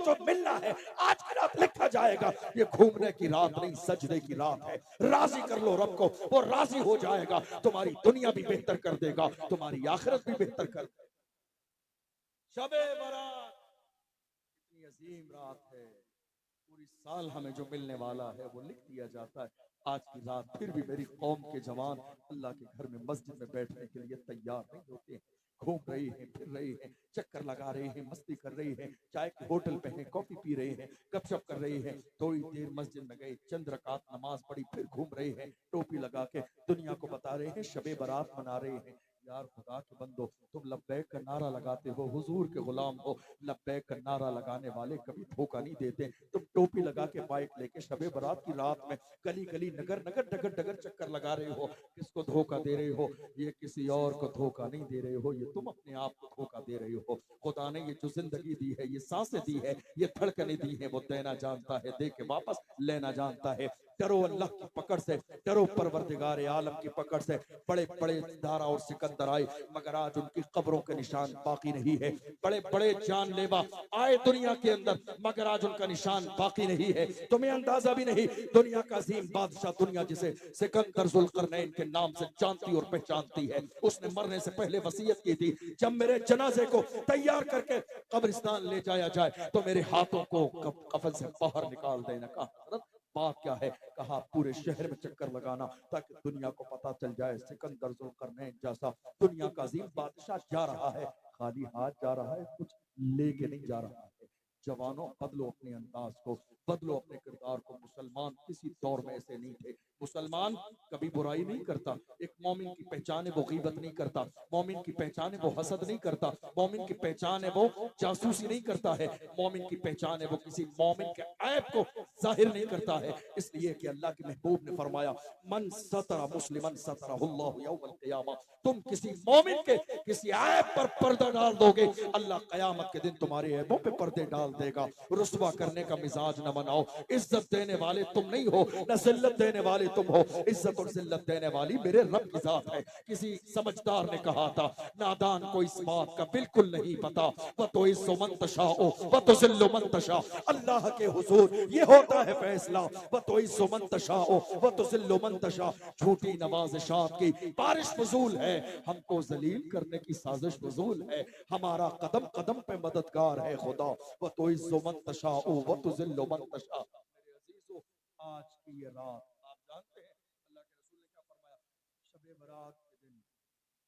जो मिलना है आज की रात लिखा जाएगा। ये घूमने की रात नहीं, सजदे की रात है। राजी कर लो रब को, वो राजी हो जाएगा। तुम्हारी दुनिया भी बेहतर कर देगा, तुम्हारी आखिरत भी बेहतर कर देगा। शबे बारात इतनी अजीम रात है, पूरी साल हमें जो मिलने वाला है वो लिख दिया जाता है। आज की रात फिर भी मेरी कौम के जवान अल्लाह के घर में मस्जिद में बैठने के लिए तैयार नहीं होते हैं। घूम रहे हैं, फिर रहे हैं, चक्कर लगा रहे हैं, मस्ती कर रहे हैं, चाय के होटल पे हैं, कॉफी पी रहे हैं, गपशप कर रहे हैं। थोड़ी देर मस्जिद में गए, चंद रकात नमाज पढ़ी, फिर घूम रहे हैं, टोपी लगा के दुनिया को बता रहे हैं शबे बारात मना रहे हैं। यार खुदा के बंदो, तुम लब्बैक का नारा लगाते हो, हुजूर के गुलाम हो। लब्बैक का नारा लगाने वाले कभी धोखा नहीं देते। तुम टोपी लगा के बाइक लेके शबे बारात की रात में गली गली नगर नगर डगर डगर चक्कर लगा रहे हो। किसको धोखा दे रहे हो? ये किसी और को धोखा नहीं दे रहे हो, ये तुम अपने आप को धोखा दे रहे हो। खुदा ने ये जो जिंदगी दी है, ये सांसें दी है, ये धड़कनें दी है, वो देना जानता है, दे के वापस लेना जानता है। डरो अल्लाह की पकड़ से, डरो परवरदिगार आलम की पकड़ से। बड़े बड़े दारा और सिकंदर आए, मगर आज उनकी कब्रों के निशान बाकी नहीं है। बड़े बड़े जानलेवा आए दुनिया के अंदर, मगर आज उनका निशान बाकी नहीं है। तुम्हें अंदाजा भी नहीं, दुनिया का अजीम बादशाह, दुनिया जिसे सिकंदर जुल्करनैन के नाम से जानती और पहचानती है, उसने मरने से पहले वसीयत की थी, जब मेरे जनाजे को तैयार करके कब्रिस्तान ले जाया जाए तो मेरे हाथों को कफन से बाहर निकाल देना। कहा बात क्या है? कहा पूरे शहर में चक्कर लगाना ताकि दुनिया को पता चल जाए सिकंदर जुल्करनैन जैसा दुनिया का अजीम बादशाह जा रहा है। खाली हाथ जा रहा है, कुछ लेके नहीं जा रहा है। जवानों, बदलो अपने अंदाज को, बदलो अपने किरदार को। मुसलमान किसी दौर में ऐसे नहीं थे। मुसलमान कभी बुराई नहीं करता। एक मोमिन की पहचान है वो गीबत नहीं करता, मोमिन की पहचान है वो हसद नहीं करता, मोमिन की पहचान है वो जासूसी नहीं करता है, मोमिन की पहचान है वो किसी मोमिन के ऐब को जाहिर नहीं करता है। इसलिए कि अल्लाह के महबूब ने फरमाया, मन सतरा मुस्लिमन सतरहुल्लाहु यौमल क़ियामा। तुम किसी मोमिन के किसी ऐब पर पर्दा डाल दोगे, अल्लाह कयामत के दिन तुम्हारे ऐबों पे पर्दे डाल देगा। रुस्वा करने का मिजाज न बनाओ। इज्जत देने वाले तुम नहीं हो, न जिल्लत देने वाले तुम हो। इज्जत और जिल्लत देने वाली मेरे रब की जात है। किसी समझदार ने कहा था, नादान को इस बात का बिल्कुल नहीं पता, वह तो इज्जो मन तशाओ वह तो जिल्लो मन तशा। अल्लाह के हुजूर ये होता है फैसला, वह तो इज्जो मन तशाओ वह तो जिल्लो मन तशा। झूठी नवाज़िशात की बारिश फजूल है, हमको जलील करने की साजिश फजूल है। हमारा कदम कदम पे मददगार है खुदा, वह तो इज्जो मन तशाओ वह तो जिल्लो मन तशा। मेरे अजीजों, आज की ये रात आप जानते हैं अल्लाह के रसूल ने क्या फरमाया? शबे बारात के दिन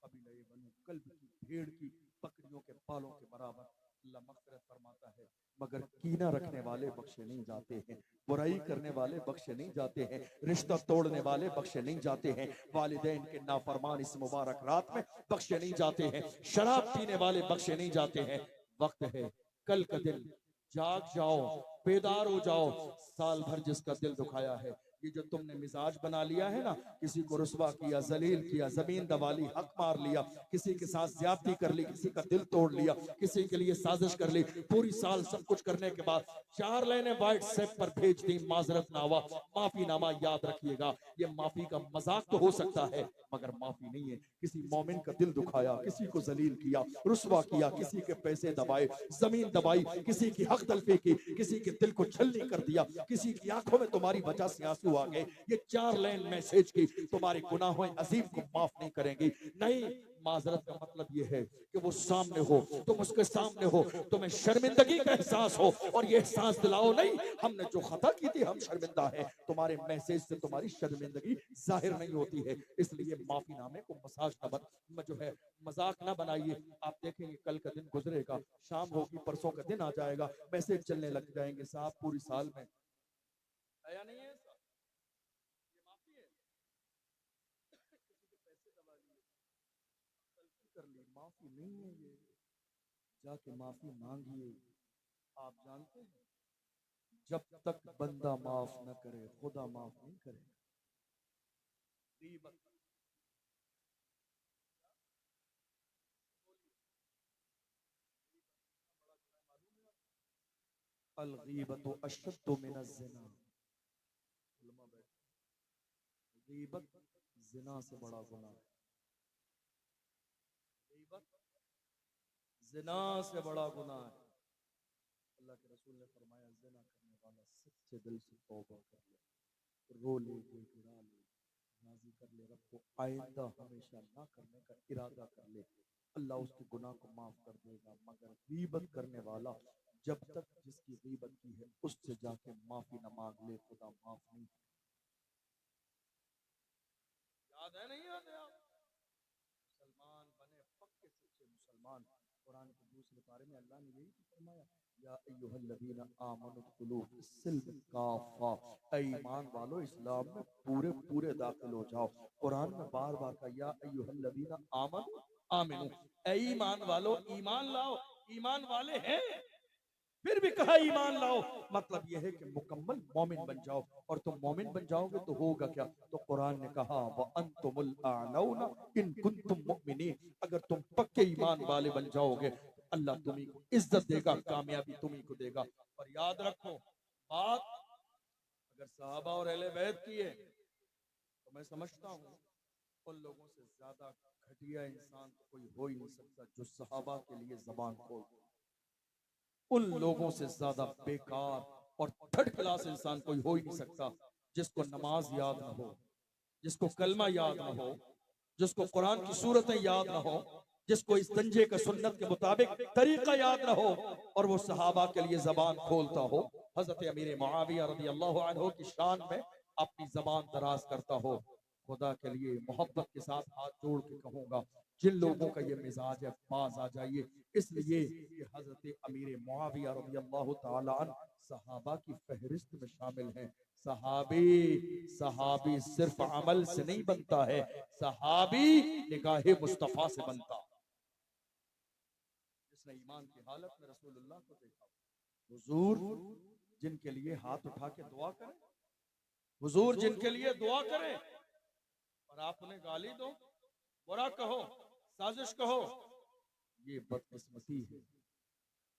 कबीले बनु कल्ब की भेड़ की बकरियों के बालों के बराबर अल्लाह मग़फ़िरत फरमाता है, मगर कीना रखने वाले बख्शे नहीं जाते हैं, बुराई करने वाले बख्शे नहीं जाते हैं, रिश्ता तोड़ने वाले बख्शे नहीं जाते हैं, वालिदैन के नाफरमान इस मुबारक रात में बख्शे नहीं जाते हैं, शराब पीने वाले बख्शे नहीं जाते हैं। वक्त है, कल का दिन, जाग जाओ, बेदार हो जाओ। साल भर जिसका दिल दुखाया है, ये जो तुमने मिजाज बना लिया है ना, किसी को रुस्वा किया, जलील किया, जमीन दबा ली, हक मार लिया, किसी के साथ ज्यादती कर ली, किसी का दिल तोड़ लिया, किसी के लिए साजिश कर ली, पूरी साल सब कुछ करने के बाद 4 लाइनें व्हाट्सएप पर भेज दी, माजरतनामा, माफी नामा याद रखिएगा। ये माफी का मजाक तो हो सकता है, मगर माफी नहीं है। किसी मोमिन का दिल दुखाया, किसी को जलील किया, रुस्वा किया, किसी के पैसे दबाए, जमीन दबाई, किसी की हक तलफी की, किसी के दिल को छलनी कर दिया, किसी की आंखों में तुम्हारी वजह से आंसू आ गए। ये 4 लाइन मैसेज की तुम्हारे गुनाहों अजीम को माफ नहीं करेंगी। नहीं, माजरत का मतलब ये है कि वो सामने हो, तुम उसके सामने हो, तुम्हें शर्मिंदगी का एहसास हो, और ये एहसास दिलाओ, नहीं हमने जो खता की थी हम शर्मिंदा है। तुम्हारे मैसेज से तुम्हारी शर्मिंदगी जाहिर नहीं होती है। इसलिए माफीनामे को मसाज न बन जो है मजाक ना बनाइए। आप देखेंगे कल का दिन गुजरेगा, शाम होगी, परसों का दिन आ जाएगा, मैसेज चलने लग जाएंगे, साहब पूरी साल में आया नहीं है ऐसा, ये माफी है। किसी के पैसे दबा लिए, गलती कर ली, माफी नहीं है ये, जाके माफी मांगिए। आप जानते हैं, जब तक बंदा माफ न करे खुदा माफ नहीं करेगा। गीबत, अल गीबत अशद्दु मिनज़ ज़िना। उलमा बैठे, गीबत जिना से बड़ा गुनाह है, गीबत जिना से बड़ा गुनाह है। अल्लाह के रसूल ने फरमाया ज़िना करने वाला सच्चे दिल से तौबा कर ले, रो ले, गिड़ा ले, राजी कर ले रब को, आइंदा हमेशा ना करने का इरादा कर ले, अल्लाह उसके गुनाह को माफ कर देगा। मगर गीबत करने वाला जब तक जिसकी गीबत की है उससे जाके माफी न मांग ले, खुदा माफ नहीं। याद है नहीं याद है आप? मुसलमान बने पक्के सच्चे मुसलमान। कुरान के दूसरे पारे में अल्लाह ने यही तो फरमाया, या अय्युहल्लज़ीना आमनुद्खुलू फिस्सिल्म काफ़ा, ऐ ईमान वालो इस्लाम में पूरे पूरे दाखिल हो जाओ। कुरान में बार बार का या अय्युहल्लज़ीना आमिनू, ऐ ईमान वालो ईमान लाओ, ईमान वाले हैं, फिर भी कहा ईमान लाओ, मतलब यह है कि मुकम्मल मोमिन बन जाओ। और तुम मोमिन बन जाओगे तो होगा क्या? तो कुरान ने कहा व अंतुमुल आलौना इन कुंतुम मुमिनीन, अगर तुम पक्के ईमान वाले बन जाओगे तो अल्लाह तुम्ही को इज्जत देगा, कामयाबी तुम्ही को देगा। और याद रखो बात, अगर सहाबा और अहले बैत की है तो मैं समझता हूँ उन लोगों से ज्यादा घटिया इंसान तो कोई हो ही नहीं सकता जो सहाबा के लिए जबान खोल। उन लोगों से ज्यादा बेकार और थर्ड क्लास इंसान कोई हो ही नहीं सकता जिसको नमाज याद ना हो, जिसको कलमा याद ना हो, जिसको कुरान की सूरतें याद ना हो, जिसको इस तंजे का सुन्नत के मुताबिक तरीका याद ना हो और वो सहाबा के लिए जबान खोलता हो। हजरत अमीर मुआविया रज़ी अल्लाह अन्हु की शान में अपनी जबान दराज करता हो। खुदा के लिए मोहब्बत के साथ हाथ जोड़ के कहूंगा, जिन लोगों का ये मिजाज है पास आ जाइए, इसलिए कि हजरत अमीर मुआविया रज़ी अल्लाह ताला अन्हु सहाबा की फहरिस्त में शामिल हैं। सहाबी सिर्फ अमल से नहीं बनता है, सहाबी निगाहे मुस्तफा से बनता। जिसने ईमान की हालत में रसूलुल्लाह को देखा, हुजूर जिनके लिए हाथ उठा के दुआ करें, हुजूर जिनके लिए दुआ करें और आप उन्हें गाली दो, बुरा कहो, साजिश कहो, ये बदकिस्मती है,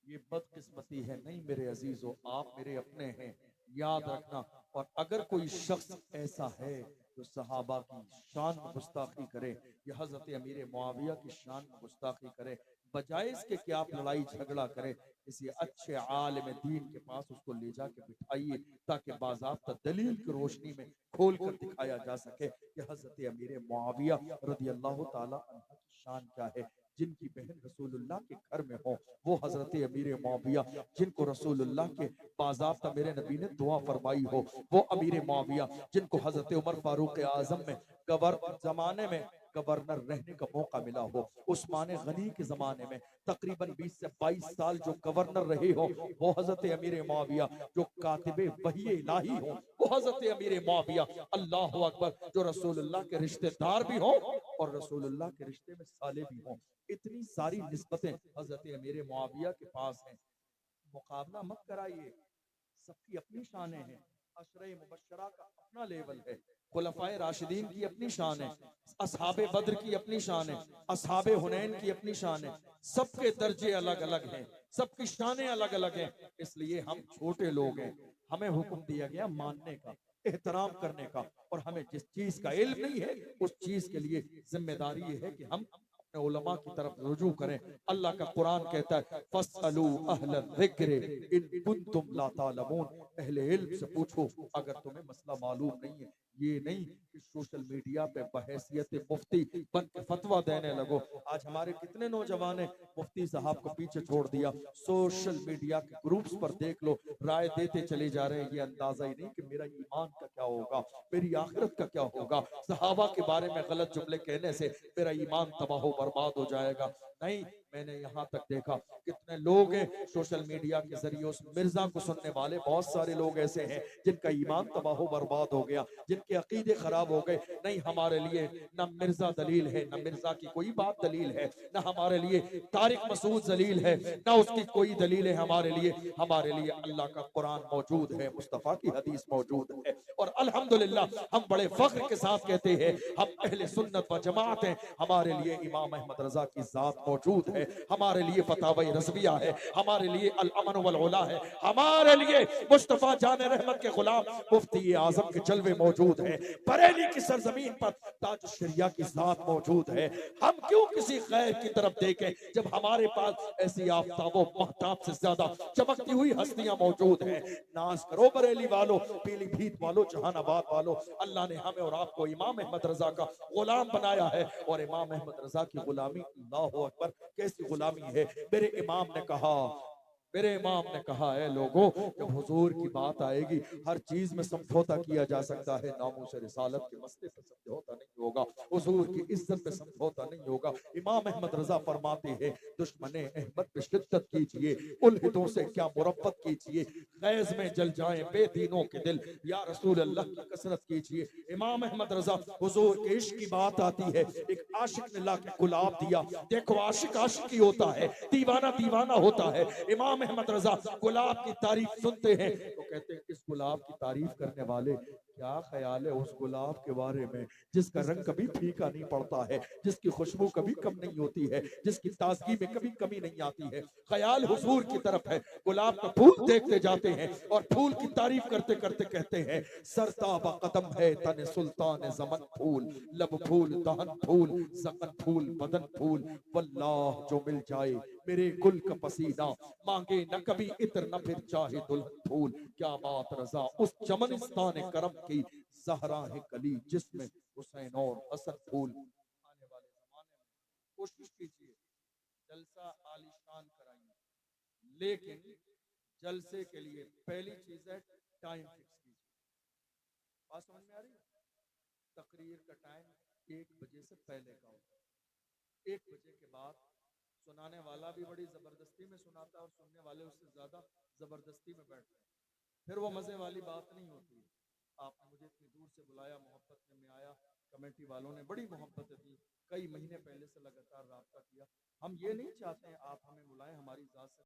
ये बदकिस्मती है। नहीं मेरे अजीजों, आप मेरे अपने हैं, याद रखना। और अगर कोई शख्स ऐसा है जो सहाबा की शान में गुस्ताखी करे या हजरत अमीर मुआविया की शान में गुस्ताखी करे, बजाय इसके कि आप लड़ाई झगड़ा करें, किसी अच्छे आलिम दीन के पास उसको ले जाके बिठाइए ताकि बाज़ाब्ता दलील की रोशनी में खोल कर दिखाया जा सके कि हजरत अमीर मुआविया रज़ी अल्लाह ताला अन्हु की शान क्या है। जिनकी बहन रसूलुल्लाह के घर में हो वो हजरत अमीर मुआविया, जिनको रसूलुल्लाह के बाज़ाब्ता मेरे नबी ने दुआ फरमाई हो वो अमीर मुआविया, जिनको हजरत उमर फारूक आजम में जमाने में गवर्नर रहने का मौका मिला हो, उस्मान गनी के जमाने में तकरीबन 20 से 22 साल जो गवर्नर रहे हो वो हजरत अमीर मुआविया, जो कातिबे वही इलाही हो वो हजरत अमीर मुआविया, अल्लाह अकबर, जो रसूलुल्लाह के रिश्तेदार भी हो और रसूलुल्लाह के रिश्ते में साले भी हो। इतनी सारी निस्बतें हजरत अमीर मुआविया के पास हैं। मुकाबला मत कराइए, सबकी अपनी शानें हैं। अशरे मुबश्शरा का अपना लेवल है, खुलफाए राशिदीन की अपनी शान है, असहाबे बद्र की अपनी शान है, असहाबे हुनैन की अपनी शान है। सबके दर्जे अलग अलग हैं, सबकी शानें अलग अलग हैं। इसलिए हम छोटे लोग हैं, हमें हुक्म दिया गया मानने का, एहतराम करने का, और हमें जिस चीज का इल्म नहीं है उस चीज के लिए जिम्मेदारी ये है कि हम उलमा की तरफ रुजू करें। अल्लाह का कुरान कहता है फस्अलू अहल ज़िक्र इन कुंतुम ला तालमून, अहले इल्म से पूछो अगर तुम्हें मसला मालूम नहीं है। ये नहीं कि सोशल मीडिया पे बहैसियत मुफ्ती बन के फतवा देने लगो। आज हमारे कितने नौजवान ने मुफ्ती साहब को पीछे छोड़ दिया, सोशल मीडिया के ग्रुप्स पर देख लो, राय देते चले जा रहे हैं। ये अंदाजा ही नहीं कि मेरा ईमान का क्या होगा, मेरी आखिरत का क्या होगा, सहाबा के बारे में गलत जुमले कहने से मेरा ईमान तबाह बर्बाद हो जाएगा। नहीं, मैंने यहाँ तक देखा कितने लोग हैं सोशल मीडिया के जरिए उस मिर्जा को सुनने वाले, बहुत सारे लोग ऐसे हैं जिनका ईमान तबाह बर्बाद हो गया, जिनके अकीदे खराब हो गए। नहीं, हमारे लिए न मिर्जा दलील है, न मिर्जा की कोई बात दलील है, न हमारे लिए तारिक मसूद दलील है, न उसकी कोई दलील है। हमारे लिए अल्लाह का कुरान मौजूद है, मुस्तफा की हदीस मौजूद है। और अल्हम्दुलिल्लाह हम बड़े फख्र के साथ कहते हैं हम अहले सुन्नत व जमात हैं। हमारे लिए इमाम अहमद रजा की जात मौजूद है, हमारे लिए फतावा रज़विया है, हमारे लिए अल अमन वल उला है, हमारे लिए मुस्तफा जान रहमत के गुलाम मुफ्ती आजम के जलवे मौजूद है, बरेली की सरजमीन पर ताज शरिया की जात मौजूद है। हम क्यों किसी गैर की तरफ देखें जब हमारे पास ऐसी आफताबों महताब से ज्यादा चमकती हुई हस्तियां मौजूद हैं। नाज करो बरेली वालों, पीलीभीत वालों, जहानाबाद वालों, अल्लाह ने हमें और आपको इमाम अहमद रजा का गुलाम बनाया है और इमाम अहमद रजा की गुलामी, अल्लाहु अकबर, कैसी गुलामी है। मेरे इमाम ने कहा, मेरे इमाम ने कहा है लोगों, जब हुजूर की बात आएगी हर चीज में समझौता किया जा सकता है, नामों से रिसालत के मसले पे समझौता नहीं होगा, हुजूर की इज्जत पे समझौता नहीं होगा। इमाम अहमद रजा फरमाते हैं, दुश्मने अहमद पे शिद्दत कीजिए, उल्हिदों से क्या मुरब्बत कीजिए, गैज में जल जाए बेदीनों के दिल, या रसूल अल्लाह की कसरत कीजिए। इमाम अहमद रजा, हुजूर के इश्क की बात आती है, एक आशिक ने लाके गुलाब दिया, देखो आशिक आशिक ही होता है, दीवाना दीवाना होता है। इमाम अहमद रजा गुलाब की तारीफ सुनते हैं तो कहते हैं, इस गुलाब की तारीफ करने वाले क्या ख्याल है उस गुलाब के बारे में जिसका रंग कभी फीका नहीं पड़ता है, जिसकी खुशबू कभी कम नहीं होती है, जिसकी ताजगी में कभी कमी नहीं आती है। ख्याल हुजूर की तरफ है। गुलाब का फूल देखते जाते हैं और फूल की तारीफ करते करते कहते हैं, सरताबा कदम है तन सुल्तान जमन फूल, लब फूल दहन फूल, सकन फूल बदन फूल, वल्लाह जो मिल जाए मेरे गुल का पसीना, मांगे न कभी इत्र न फिर चाहे दुल्हन फूल। क्या बात रजा, उस चमनिस्तान करम की जहरा है कली जिसमें हुसैन और हसन फूल। आने वाले जमाने में कोशिश कीजिए जलसा आलीशान कराइए, लेकिन जलसे के लिए पहली चीज है टाइम फिक्स कीजिए। बात समझ में आ रही है? तकरीर का टाइम 1 बजे से पहले का होता है। 1 बजे के बाद सुनाने वाला भी बड़ी जबरदस्ती में सुनाता है और सुनने वाले उससे ज्यादा जबरदस्ती में बैठते हैं, फिर वो मजे वाली बात नहीं होती। आपने मुझे इतनी दूर से बुलाया, मोहब्बत में मैं आया, कमेटी वालों ने बड़ी मोहब्बत दी, कई महीने पहले से लगातार राब्ता किया। हम ये नहीं चाहते हैं आप हमें बुलाएं, हमारी जात से